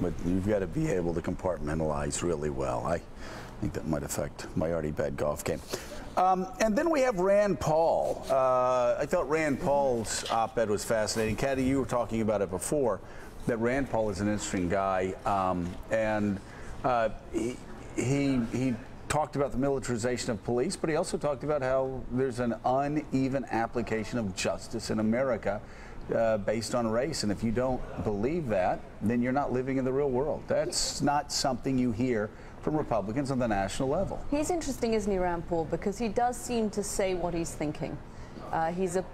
but you've got to be able to compartmentalize really well. I think that might affect my already bad golf game. And then we have Rand Paul. I thought Rand Paul's op-ed was fascinating. Caddy, you were talking about it before, that Rand Paul is an interesting guy, and he talked about the militarization of police, but he also talked about how there's an uneven application of justice in America based on race. And if you don't believe that, then you're not living in the real world. That's not something you hear from Republicans on the national level. He's interesting, isn't he, Rand Paul, because he does seem to say what he's thinking. He's a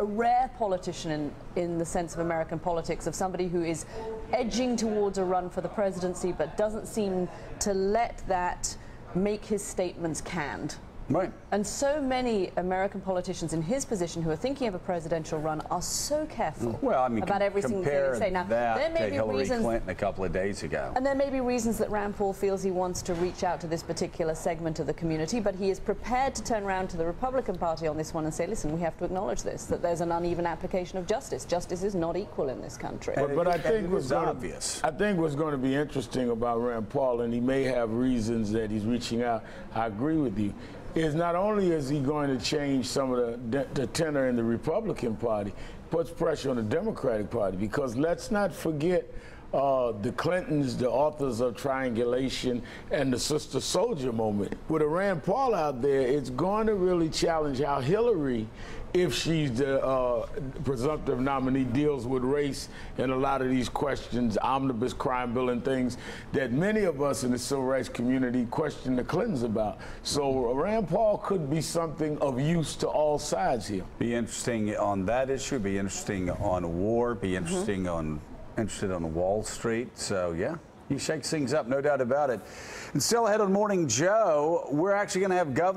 rare politician in the sense of American politics, of somebody who is edging towards a run for the presidency but doesn't seem to let that make his statements canned. Right. And so many American politicians in his position who are thinking of a presidential run are so careful about every single thing they say. Now, there may be Hillary reasons, Clinton a couple of days ago. And there may be reasons that Rand Paul feels he wants to reach out to this particular segment of the community, but he is prepared to turn around to the Republican Party on this one and say, listen, we have to acknowledge this, that there's an uneven application of justice. Justice is not equal in this country. But I think what's obvious. I think what's going to be interesting about Rand Paul, and he may have reasons that he's reaching out, I agree with you, is not only is he going to change some of the tenor in the Republican Party, puts pressure on the Democratic Party, because let's not forget the Clintons, the authors of Triangulation and the Sister Soldier moment. With a Rand Paul out there, it's going to really challenge how Hillary, if she's the presumptive nominee, deals with race and a lot of these questions, omnibus crime bill and things that many of us in the civil rights community question the Clintons about. So Rand Paul could be something of use to all sides here. Be interesting on that issue, be interesting on war, be interesting interested on Wall Street. So yeah, he shakes things up, no doubt about it. And still ahead on Morning Joe, we're actually going to have Governor